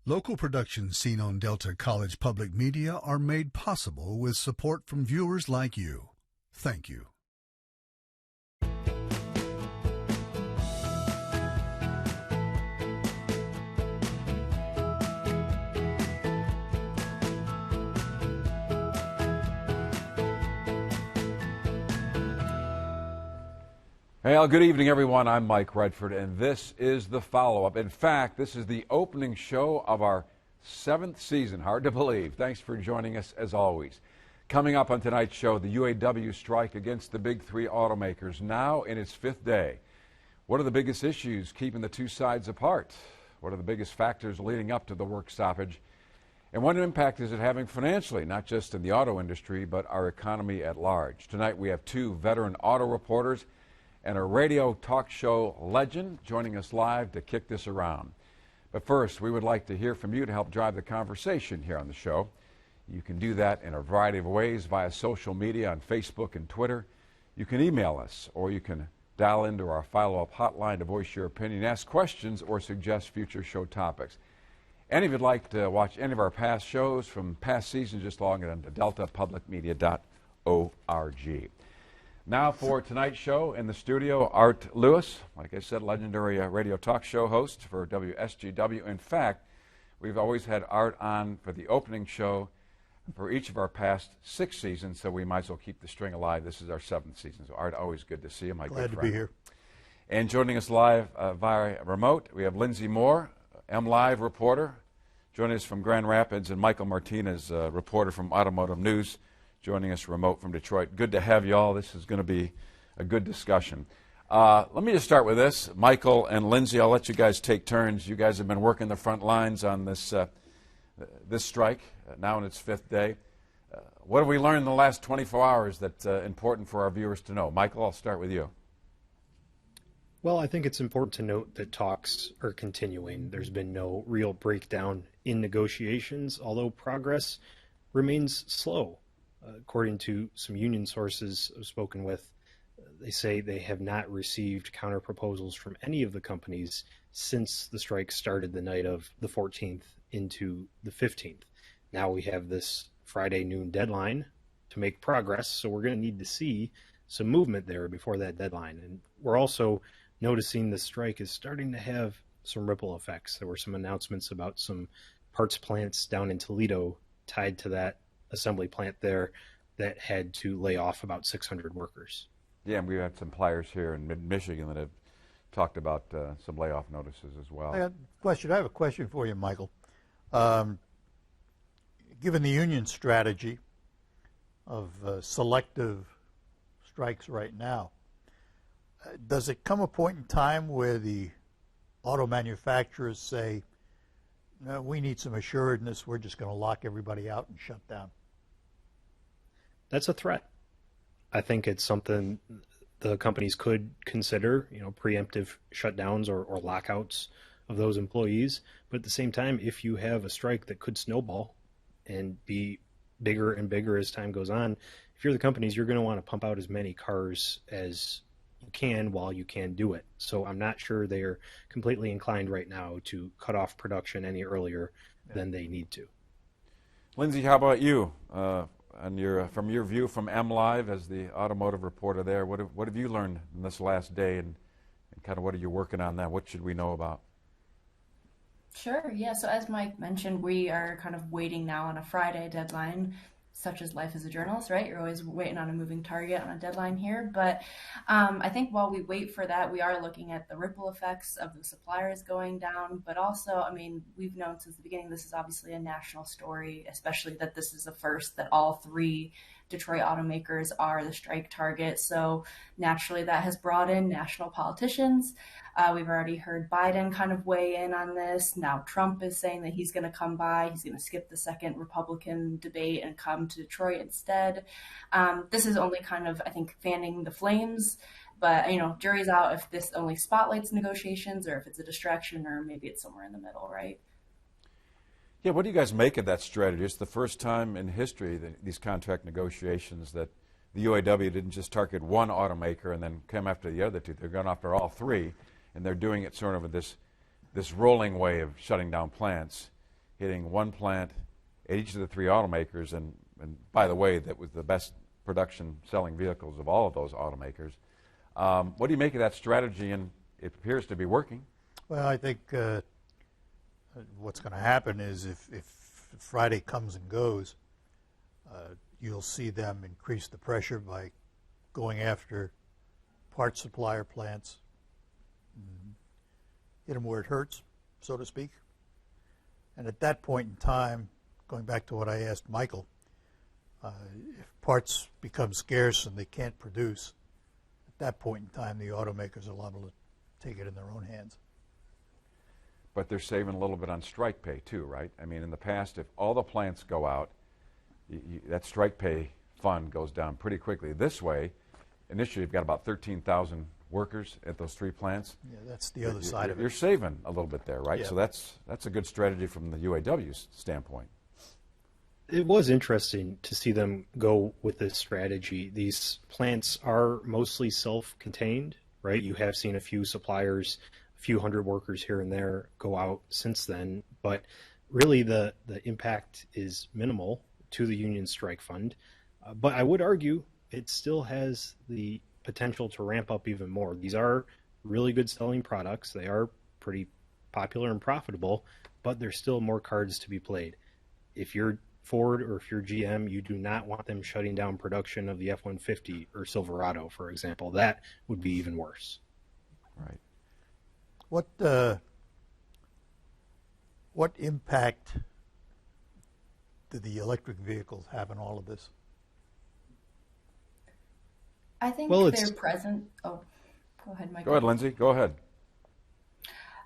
Local productions seen on Delta College Public Media are made possible with support from viewers like you. Thank you. Well, good evening, everyone. I'm Mike Redford, and this is the follow-up. In fact, this is the opening show of our 7th season. Hard to believe. Thanks for joining us, as always. Coming up on tonight's show, the UAW strike against the big three automakers, now in its 5th day. What are the biggest issues keeping the two sides apart? What are the biggest factors leading up to the work stoppage? And what impact is it having financially, not just in the auto industry, but our economy at large? Tonight, we have two veteran auto reporters and a radio talk show legend joining us live to kick this around. But first, we would like to hear from you to help drive the conversation here on the show. You can do that in a variety of ways via social media on Facebook and Twitter. You can email us, or you can dial into our follow-up hotline to voice your opinion, ask questions, or suggest future show topics. And if you'd like to watch any of our past shows from past seasons, just log on to deltapublicmedia.org. Now for tonight's show in the studio, Art Lewis, like I said, legendary radio talk show host for WSGW. In fact, we've always had Art on for the opening show for each of our past 6 seasons, so we might as well keep the string alive. This is our 7th season. So Art, always good to see you, my good friend. Glad to be here. And joining us live via remote, we have Lindsay Moore, MLive reporter, joining us from Grand Rapids, and Michael Martinez, reporter from Automotive News, joining us remote from Detroit. Good to have you all. This is going to be a good discussion. Let me just start with this. Michael and Lindsay, I'll let you guys take turns. You guys have been working the front lines on this strike, now in its 5th day. What have we learned in the last 24 hours that's important for our viewers to know? Michael, I'll start with you. Well, I think it's important to note that talks are continuing. There's been no real breakdown in negotiations, although progress remains slow. According to some union sources I've spoken with, they say they have not received counter proposals from any of the companies since the strike started the night of the 14th into the 15th. Now we have this Friday noon deadline to make progress, so we're going to need to see some movement there before that deadline. And we're also noticing the strike is starting to have some ripple effects. There were some announcements about some parts plants down in Toledo tied to that assembly plant there that had to lay off about 600 workers. Yeah, and we had some pliers here in mid-Michigan that have talked about some layoff notices as well. I have a question for you, Michael. Given the union strategy of selective strikes right now, does it come a point in time where the auto manufacturers say, no, we need some assuredness, we're just going to lock everybody out and shut down? That's a threat. I think it's something the companies could consider, preemptive shutdowns or lockouts of those employees. But at the same time, if you have a strike that could snowball and be bigger and bigger as time goes on, if you're the companies, you're going to want to pump out as many cars as you can while you can do it. So I'm not sure they are completely inclined right now to cut off production any earlier than they need to. Lindsay, how about you? From your view from MLive as the automotive reporter there, what have you learned in this last day, and kind of what are you working on now? What should we know about? Sure, yeah. So as Mike mentioned, we are kind of waiting now on a Friday deadline, such as life as a journalist, right? You're always waiting on a moving target on a deadline here. But I think while we wait for that, we are looking at the ripple effects of the suppliers going down. But also, we've known since the beginning, this is obviously a national story, especially that this is the first that all 3 Detroit automakers are the strike target. So naturally that has brought in national politicians. We've already heard Biden kind of weigh in on this. Now Trump is saying that he's going to come by. He's going to skip the second Republican debate and come to Detroit instead. This is only kind of, I think, fanning the flames. But, jury's out if this only spotlights negotiations or if it's a distraction or maybe it's somewhere in the middle, right? Yeah, what do you guys make of that strategy? It's the first time in history, these contract negotiations, that the UAW didn't just target one automaker and then come after the other 2. They're going after all 3, and they're doing it sort of this rolling way of shutting down plants. hitting one plant at each of the three automakers, and by the way, that was the best production selling vehicles of all of those automakers. What do you make of that strategy? And it appears to be working. Well, I think what's going to happen is if Friday comes and goes, you'll see them increase the pressure by going after parts supplier plants, hit them where it hurts, so to speak. And at that point in time, going back to what I asked Michael, if parts become scarce and they can't produce, at that point in time, the automakers are liable to take it in their own hands. But they're saving a little bit on strike pay too, right? I mean, in the past, if all the plants go out, that strike pay fund goes down pretty quickly. This way, initially you've got about 13,000 workers at those three plants. Yeah, that's the other side of it. You're saving a little bit there, right? Yeah. So that's a good strategy from the UAW's standpoint. It was interesting to see them go with this strategy. These plants are mostly self-contained, right? You have seen a few suppliers, a few hundred workers here and there go out since then, but really the impact is minimal to the union strike fund. But I would argue it still has the potential to ramp up even more. These are really good selling products. They are pretty popular and profitable, but there's still more cards to be played. If you're Ford or if you're GM, you do not want them shutting down production of the F-150 or Silverado, for example. That would be even worse. Right. What impact do the electric vehicles have in all of this? I think Well, they're present. Oh, go ahead, Michael. Go ahead, Lindsay. Go ahead.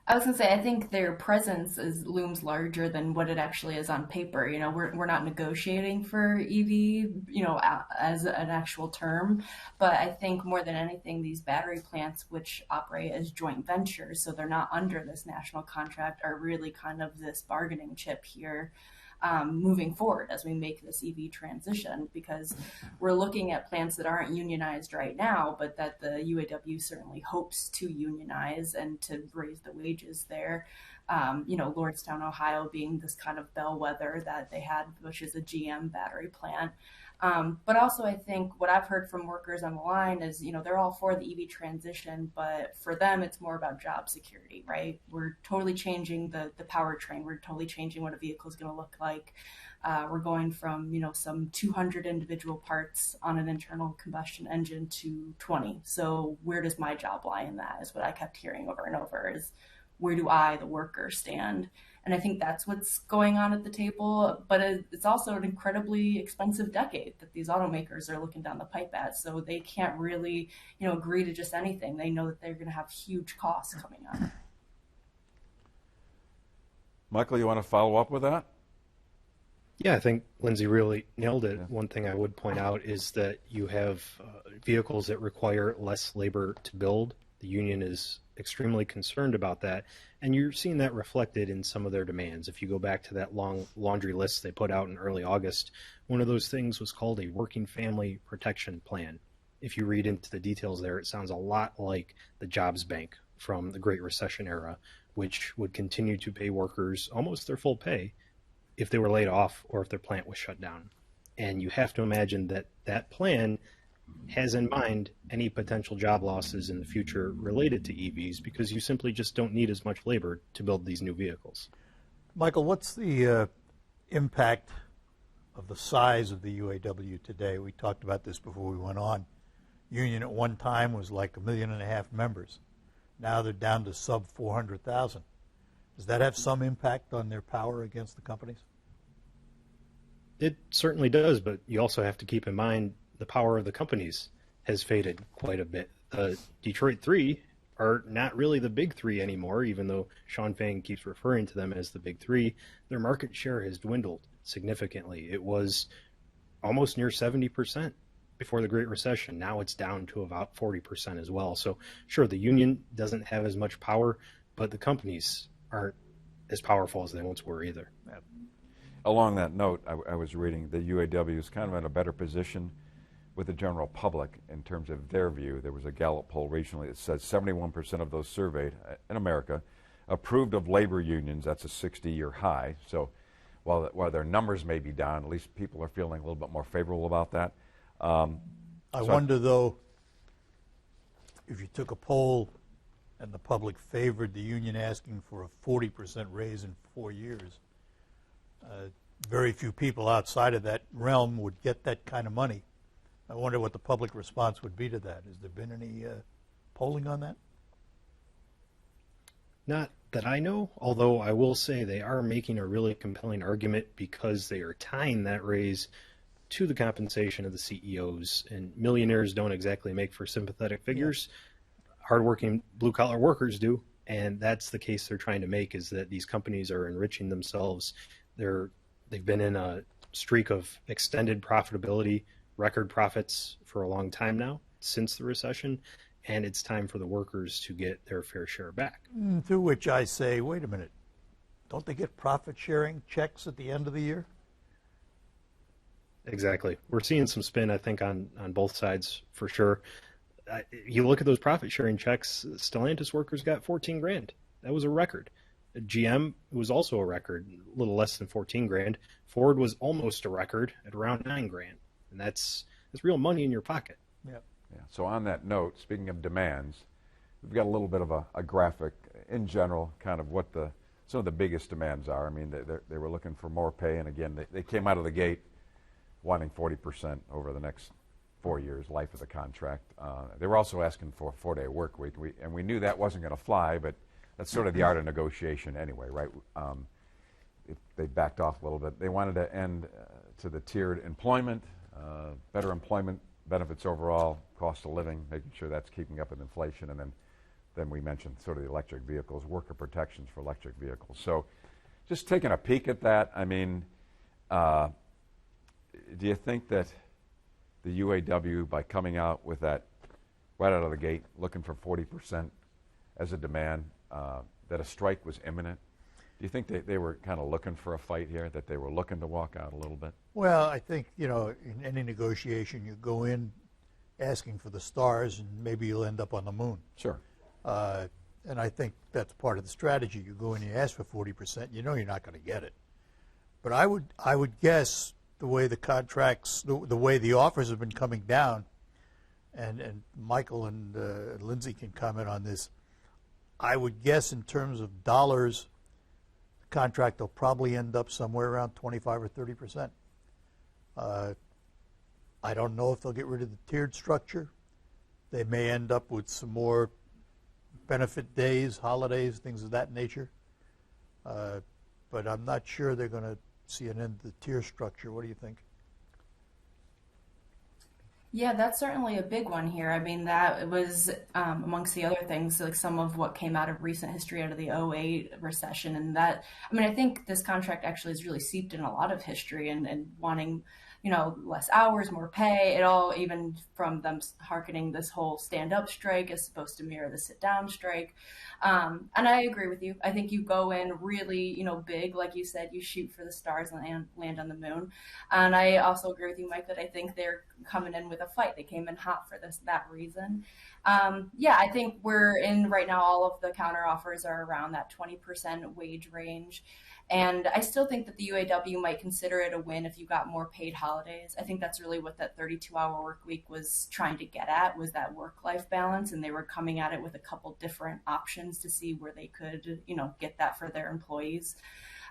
I was gonna say, I think their presence looms larger than what it actually is on paper. You know, we're not negotiating for EV, you know, as an actual term, but I think more than anything, these battery plants, which operate as joint ventures, so they're not under this national contract, are really kind of this bargaining chip here. Moving forward as we make this EV transition, because we're looking at plants that aren't unionized right now, but that the UAW certainly hopes to unionize and to raise the wages there. You know, Lordstown, Ohio being this kind of bellwether that they had, which is a GM battery plant. But also I think what I've heard from workers on the line is, you know, they're all for the EV transition, but for them, it's more about job security, right? We're totally changing the powertrain. We're totally changing what a vehicle is going to look like. We're going from, you know, some 200 individual parts on an internal combustion engine to 20. So where does my job lie in that is what I kept hearing over and over is, where do I, the worker, stand? And I think that's what's going on at the table. But it's also an incredibly expensive decade that these automakers are looking down the pipe at. So they can't really, you know, agree to just anything. They know that they're going to have huge costs coming up. Michael, you want to follow up with that? Yeah, I think Lindsay really nailed it. Yeah. One thing I would point out is that you have vehicles that require less labor to build. The union is extremely concerned about that, and you're seeing that reflected in some of their demands. If you go back to that long laundry list they put out in early August, one of those things was called a working family protection plan. If you read into the details there, it sounds a lot like the jobs bank from the Great Recession era, which would continue to pay workers almost their full pay if they were laid off or if their plant was shut down. And you have to imagine that that plan has in mind any potential job losses in the future related to EVs, because you simply just don't need as much labor to build these new vehicles. Michael, what's the impact of the size of the UAW today? We talked about this before we went on. Union at one time was like 1.5 million members. Now they're down to sub 400,000. Does that have some impact on their power against the companies? It certainly does, but you also have to keep in mind the power of the companies has faded quite a bit. Detroit 3 are not really the big three anymore, even though Sean Fang keeps referring to them as the big three. Their market share has dwindled significantly. It was almost near 70% before the Great Recession. Now it's down to about 40% as well. So sure, the union doesn't have as much power, but the companies aren't as powerful as they once were either. Along that note, I was reading the UAW is kind of in a better position with the general public in terms of their view. There was a Gallup poll recently that said 71% of those surveyed in America approved of labor unions. That's a 60-year high. So while their numbers may be down, at least people are feeling a little bit more favorable about that. I wonder, though, if you took a poll and the public favored the union asking for a 40% raise in 4 years, very few people outside of that realm would get that kind of money. I wonder what the public response would be to that. Has there been any polling on that? Not that I know, although I will say they are making a really compelling argument because they are tying that raise to the compensation of the CEOs, and millionaires don't exactly make for sympathetic figures. Hardworking blue-collar workers do, and that's the case they're trying to make, is that these companies are enriching themselves. They've been in a streak of extended profitability, record profits for a long time now, since the recession, and it's time for the workers to get their fair share back. To which I say, wait a minute, don't they get profit-sharing checks at the end of the year? Exactly. We're seeing some spin, I think, on both sides for sure. You look at those profit-sharing checks, Stellantis workers got $14,000. That was a record. GM was also a record, a little less than $14,000. Ford was almost a record at around $9,000, and that's real money in your pocket. Yep. Yeah. So on that note, speaking of demands, we've got a little bit of a graphic in general, kind of what some of the biggest demands are. I mean, they were looking for more pay, and again, they came out of the gate wanting 40% over the next 4 years, life of the contract. They were also asking for a 4-day work week, and we knew that wasn't going to fly, but that's sort of the art of negotiation anyway, right? They backed off a little bit. They wanted to end to the tiered employment, better employment benefits overall, cost of living, making sure that's keeping up with inflation, and then we mentioned sort of the electric vehicles, worker protections for electric vehicles. So just taking a peek at that, I mean, do you think that the UAW, by coming out with that right out of the gate, looking for 40% as a demand, that a strike was imminent? Do you think they were kind of looking for a fight here, that they were looking to walk out a little bit? Well, I think, in any negotiation, you go in asking for the stars, and maybe you'll end up on the moon. Sure. And I think that's part of the strategy. You go in and you ask for 40%, you know you're not going to get it. But I would guess the way the contracts, the way the offers have been coming down, and Michael and Lindsay can comment on this, I would guess in terms of dollars, the contract will probably end up somewhere around 25 or 30%. I don't know if they'll get rid of the tiered structure. They may end up with some more benefit days, holidays, things of that nature. But I'm not sure they're going to see an end to the tier structure. What do you think? Yeah, that's certainly a big one here. I mean, that was amongst the other things, like some of what came out of recent history out of the '08 recession. And that, I mean, I think this contract actually is really seeped in a lot of history and wanting, less hours, more pay. It all, even from them hearkening this whole stand-up strike is supposed to mirror the sit-down strike. And I agree with you. I think you go in really, big, like you said, you shoot for the stars and land on the moon. And I also agree with you, Mike, that I think they're coming in with a fight. They came in hot for that reason. I think we're in right now, all of the counter offers are around that 20% wage range. And I still think that the UAW might consider it a win if you got more paid holidays. I think that's really what that 32-hour work week was trying to get at, was that work-life balance. And they were coming at it with a couple different options to see where they could, get that for their employees,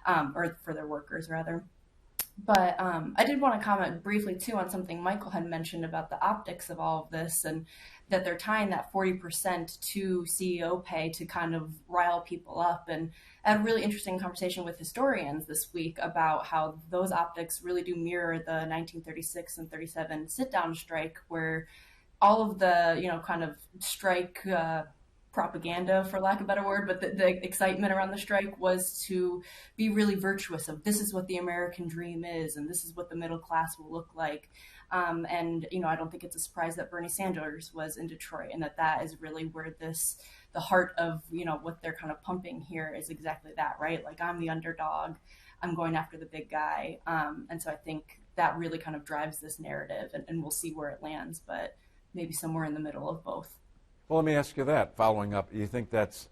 or for their workers, rather. But I did want to comment briefly, too, on something Michael had mentioned about the optics of all of this, and that they're tying that 40% to CEO pay to kind of rile people up. And I had a really interesting conversation with historians this week about how those optics really do mirror the 1936 and 37 sit-down strike, where all of the, kind of strike propaganda, for lack of a better word, but the excitement around the strike was to be really virtuous of this is what the American dream is, and this is what the middle class will look like. And I don't think it's a surprise that Bernie Sanders was in Detroit, and that is really where the heart of, what they're kind of pumping here is exactly that, right? Like, I'm the underdog, I'm going after the big guy. And so I think that really kind of drives this narrative, and we'll see where it lands, but maybe somewhere in the middle of both. Well, let me ask you that, following up. You think that's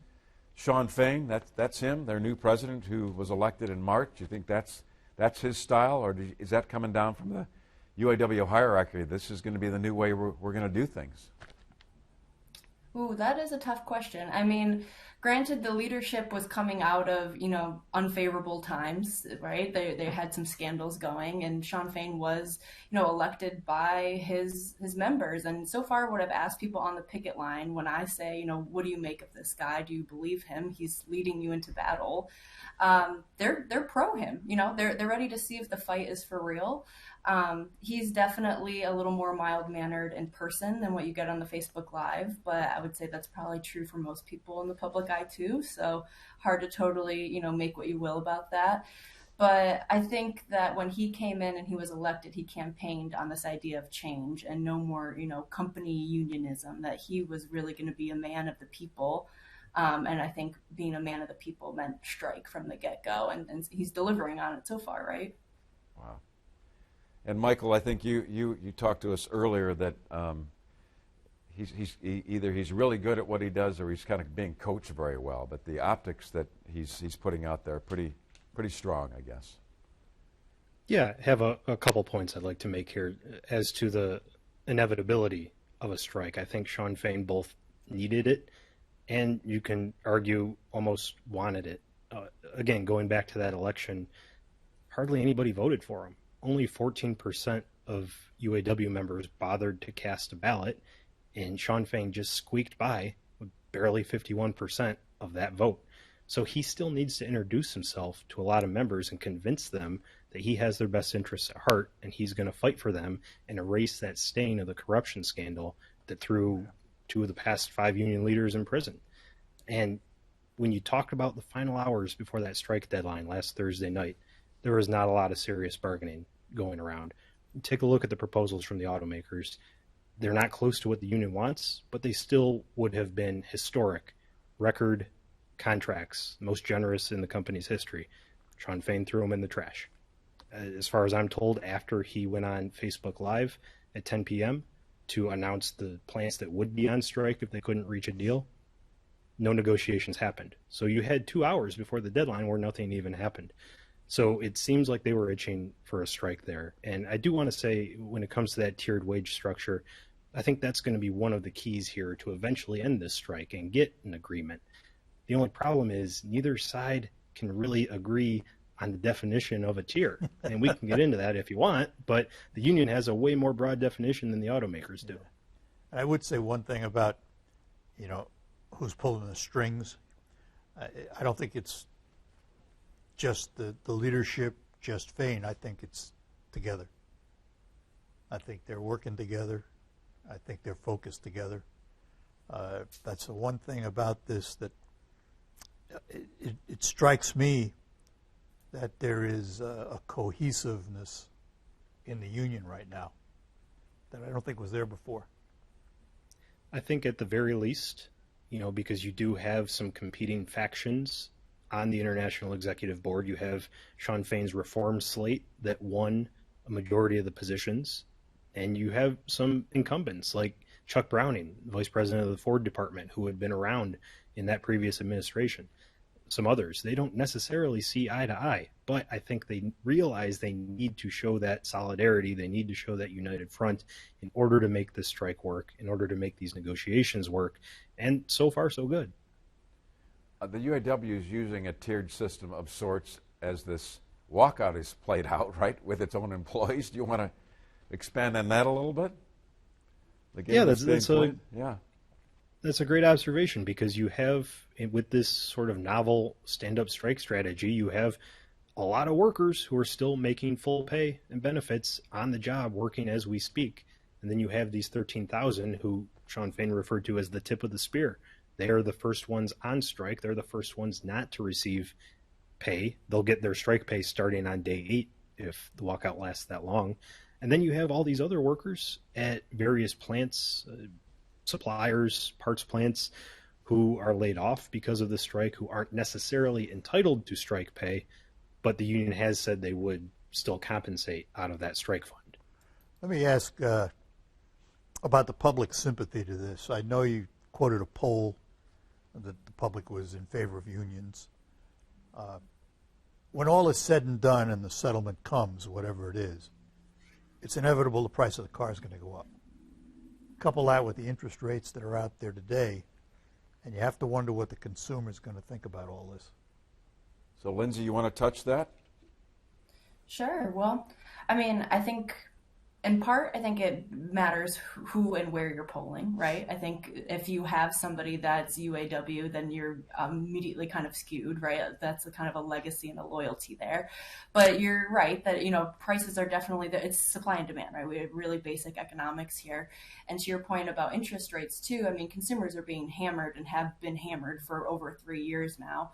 Shawn Fain, that's him, their new president who was elected in March? You think that's that's his style, or is that coming down from the UAW hierarchy? This is going to be the new way we're going to do things. Ooh, that is a tough question. I mean, granted, the leadership was coming out of, unfavorable times, right? They had some scandals going, and Sean Fain was, elected by his members. And so far, what I've asked people on the picket line, when I say, what do you make of this guy? Do you believe him? He's leading you into battle. They're pro him. They're ready to see if the fight is for real. He's definitely a little more mild-mannered in person than what you get on the Facebook Live, but I would say that's probably true for most people in the public eye too, so hard to totally, make what you will about that. But I think that when he came in and he was elected, he campaigned on this idea of change and no more, company unionism, that he was really going to be a man of the people. And I think being a man of the people meant strike from the get-go, and he's delivering on it so far, right? Wow. And Michael, I think you talked to us earlier that either he's really good at what he does or he's kind of being coached very well. But the optics that he's putting out there are pretty strong, I guess. Yeah, I have a couple points I'd like to make here as to the inevitability of a strike. I think Sean Fain both needed it and you can argue almost wanted it. Again, going back to that election, hardly anybody voted for him. Only 14% of UAW members bothered to cast a ballot, and Sean Fain just squeaked by with barely 51% of that vote. So he still needs to introduce himself to a lot of members and convince them that he has their best interests at heart and he's going to fight for them and erase that stain of the corruption scandal that threw 2 of the past 5 union leaders in prison. And when you talk about the final hours before that strike deadline last Thursday night, there was not a lot of serious bargaining going around. Take a look at the proposals from the automakers. They're not close to what the union wants, but they still would have been historic record contracts, most generous in the company's history. Sean Fain threw them in the trash. As far as I'm told, after he went on Facebook Live at 10 p.m. to announce the plants that would be on strike if they couldn't reach a deal, no negotiations happened. So you had 2 hours before the deadline where nothing even happened. So it seems like they were itching for a strike there. And I do want to say, when it comes to that tiered wage structure, I think that's going to be one of the keys here to eventually end this strike and get an agreement. The only problem is neither side can really agree on the definition of a tier. And we can get into that if you want, but the union has a way more broad definition than the automakers do. And I would say one thing about, who's pulling the strings. I don't think it's just the leadership, just Fain. I think it's together. I think they're working together. I think they're focused together. That's the one thing about this that it strikes me that there is a cohesiveness in the union right now that I don't think was there before. I think at the very least, because you do have some competing factions on the International Executive Board. You have Sean Fain's reform slate that won a majority of the positions, and you have some incumbents like Chuck Browning, vice president of the Ford department, who had been around in that previous administration. Some others, they don't necessarily see eye to eye, but I think they realize they need to show that solidarity. They need to show that united front in order to make this strike work, in order to make these negotiations work. And so far, so good. The UAW is using a tiered system of sorts as this walkout is played out, right, with its own employees. Do you want to expand on that a little bit? That's a great observation, because you have, with this sort of novel stand-up strike strategy, you have a lot of workers who are still making full pay and benefits on the job, working as we speak. And then you have these 13,000 who Sean Fain referred to as the tip of the spear. They are the first ones on strike. They're the first ones not to receive pay. They'll get their strike pay starting on day 8 if the walkout lasts that long. And then you have all these other workers at various plants, suppliers, parts plants, who are laid off because of the strike, who aren't necessarily entitled to strike pay, but the union has said they would still compensate out of that strike fund. Let me ask about the public sympathy to this. I know you quoted a poll that the public was in favor of unions. when all is said and done and the settlement comes, whatever it is, it's inevitable the price of the car is going to go up. Couple that with the interest rates that are out there today, and you have to wonder what the consumer is going to think about all this. So, Lindsay, you want to touch that? Sure. Well, I mean, I think in part, I think it matters who and where you're polling, right? I think if you have somebody that's UAW, then you're immediately kind of skewed, right? That's a kind of a legacy and a loyalty there. But you're right that, prices are definitely, it's supply and demand, right? We have really basic economics here. And to your point about interest rates too, I mean, consumers are being hammered and have been hammered for over 3 years now.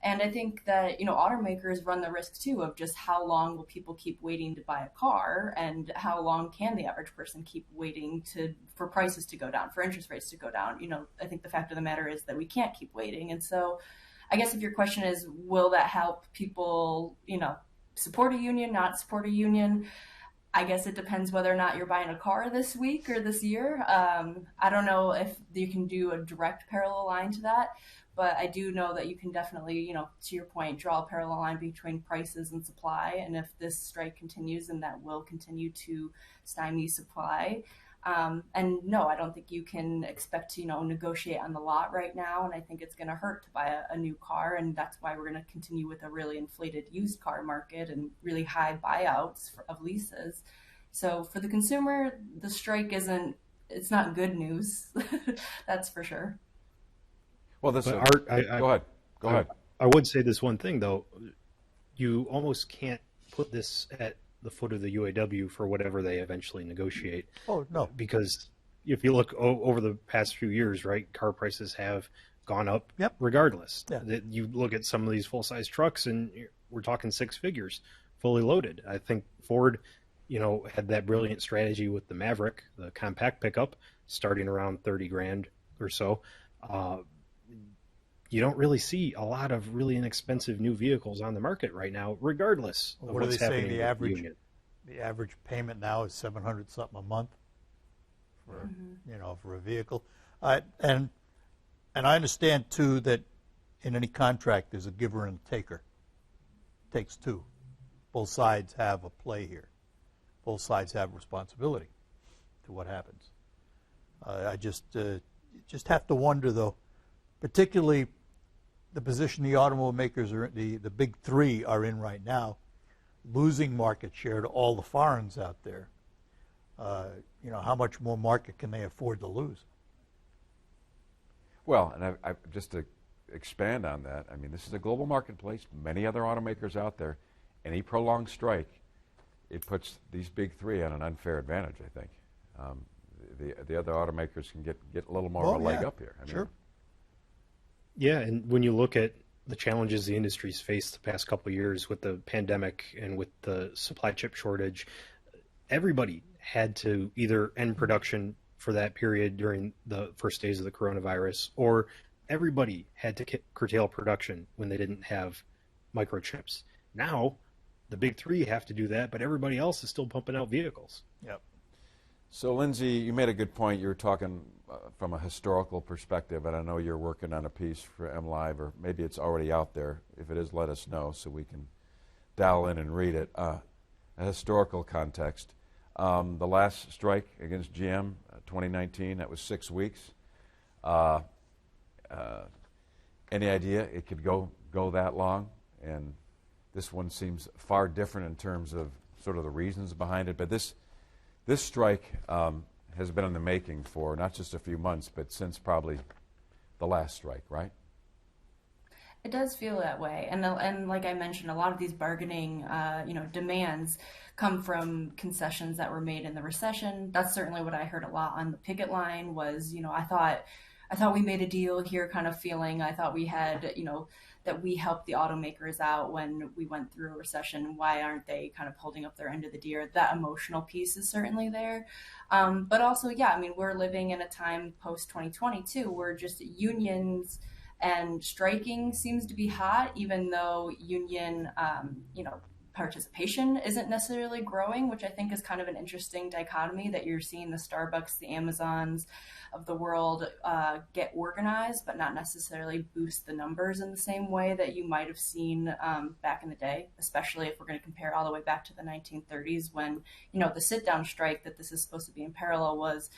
And I think that, automakers run the risk too of just how long will people keep waiting to buy a car, and how long can the average person keep waiting for prices to go down, for interest rates to go down. I think the fact of the matter is that we can't keep waiting. And so I guess if your question is, will that help people, support a union, not support a union? I guess it depends whether or not you're buying a car this week or this year. I don't know if you can do a direct parallel line to that, but I do know that you can definitely, to your point, draw a parallel line between prices and supply. And if this strike continues, then that will continue to stymie supply. And no, I don't think you can expect to, negotiate on the lot right now. And I think it's going to hurt to buy a new car. And that's why we're going to continue with a really inflated used car market and really high buyouts of leases. So for the consumer, the strike it's not good news. That's for sure. Well, go ahead. I would say this one thing, though. You almost can't put this at the foot of the UAW for whatever they eventually negotiate. Oh, no. Because if you look over the past few years, right, car prices have gone up regardless. Yeah. You look at some of these full-size trucks, and we're talking 6 figures, fully loaded. I think Ford, had that brilliant strategy with the Maverick, the compact pickup, starting around 30 grand or so. You don't really see a lot of really inexpensive new vehicles on the market right now, regardless of what's happening. The average payment now is $700 something a month for for a vehicle, and I understand too that in any contract there's a giver and a taker. It takes two. Both sides have a play here. Both sides have responsibility to what happens. I just have to wonder though, particularly the position the automakers are in, the big three are in right now, losing market share to all the foreigners out there. How much more market can they afford to lose? Well, and I just to expand on that, I mean, this is a global marketplace, many other automakers out there. Any prolonged strike, it puts these big three at an unfair advantage, I think. The other automakers can get a little more of a leg up here. Sure. Yeah, and when you look at the challenges the industry's faced the past couple of years with the pandemic and with the supply chip shortage, everybody had to either end production for that period during the first days of the coronavirus, or everybody had to curtail production when they didn't have microchips. Now, the big three have to do that, but everybody else is still pumping out vehicles. Yep. So, Lindsay, you made a good point. You were talking from a historical perspective, and I know you're working on a piece for MLive, or maybe it's already out there. If it is, let us know so we can dial in and read it. A historical context. The last strike against GM, 2019, that was 6 weeks. Any idea it could go that long? And this one seems far different in terms of sort of the reasons behind it, but this strike has been in the making for not just a few months, but since probably the last strike, right? It does feel that way, and like I mentioned, a lot of these bargaining, demands come from concessions that were made in the recession. That's certainly what I heard a lot on the picket line. Was I thought we made a deal here, kind of feeling. I thought we had that we helped the automakers out when we went through a recession. Why aren't they kind of holding up their end of the deal? That emotional piece is certainly there. But also, we're living in a time post-2020 too, where just unions and striking seems to be hot, even though union, participation isn't necessarily growing, which I think is kind of an interesting dichotomy, that you're seeing the Starbucks, the Amazons of the world get organized, but not necessarily boost the numbers in the same way that you might have seen back in the day, especially if we're going to compare all the way back to the 1930s when, the sit-down strike that this is supposed to be in parallel was,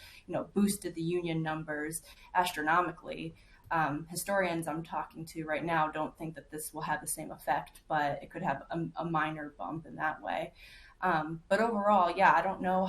boosted the union numbers astronomically. Historians I'm talking to right now don't think that this will have the same effect, but it could have a minor bump in that way. But overall, yeah, I don't know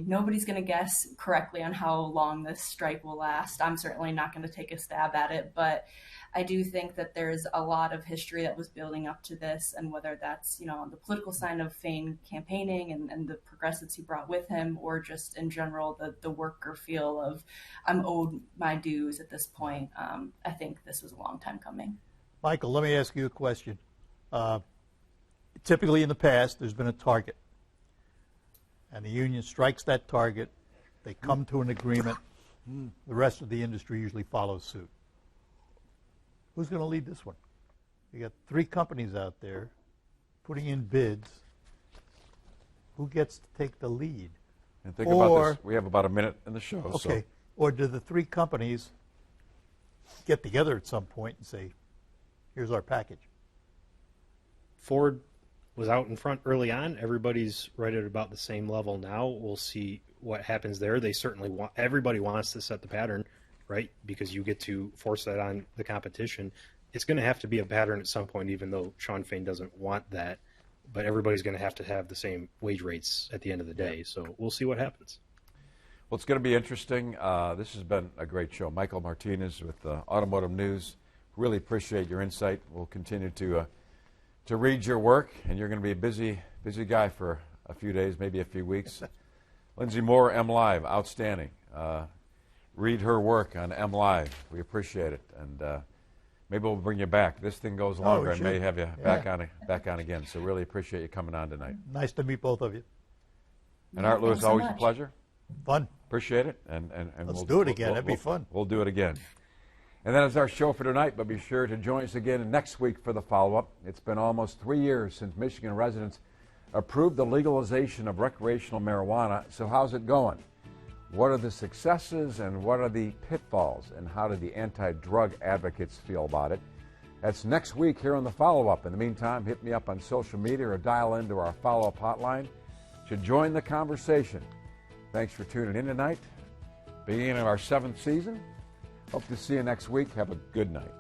nobody's going to guess correctly on how long this strike will last. I'm certainly not going to take a stab at it, but I do think that there's a lot of history that was building up to this, and whether that's, on the political side of Fain campaigning and the progressives he brought with him, or just in general, the worker feel of I'm owed my dues at this point. I think this was a long time coming. Michael, let me ask you a question. Typically in the past, there's been a target, and the union strikes that target. They come to an agreement. The rest of the industry usually follows suit. Who's going to lead this one? You got 3 companies out there putting in bids. Who gets to take the lead? And think about this. We have about a minute in the show. Okay. So. Or do the 3 companies get together at some point and say, here's our package? Ford was out in front early on. Everybody's right at about the same level now. We'll see what happens there. They certainly everybody wants to set the pattern, right? Because you get to force that on the competition. It's going to have to be a pattern at some point, even though Shawn Fain doesn't want that. But everybody's going to have the same wage rates at the end of the day. So we'll see what happens. Well, it's going to be interesting. This has been a great show. Michael Martinez with Automotive News. Really appreciate your insight. We'll continue to read your work, and you're going to be a busy guy for a few days, maybe a few weeks. Lindsay Moore, MLive, outstanding. Read her work on MLive. We appreciate it, and maybe we'll bring you back. This thing goes longer, and may have you back on again. So really appreciate you coming on tonight. Nice to meet both of you. And Art Lewis, always a pleasure. Fun. Appreciate it, and let's do it again. That'd be fun. We'll do it again. And that is our show for tonight, but be sure to join us again next week for the follow-up. It's been almost 3 years since Michigan residents approved the legalization of recreational marijuana. So how's it going? What are the successes and what are the pitfalls? And how do the anti-drug advocates feel about it? That's next week here on the follow-up. In the meantime, hit me up on social media or dial into our follow-up hotline to join the conversation. Thanks for tuning in tonight. Beginning of our 7th season. Hope to see you next week. Have a good night.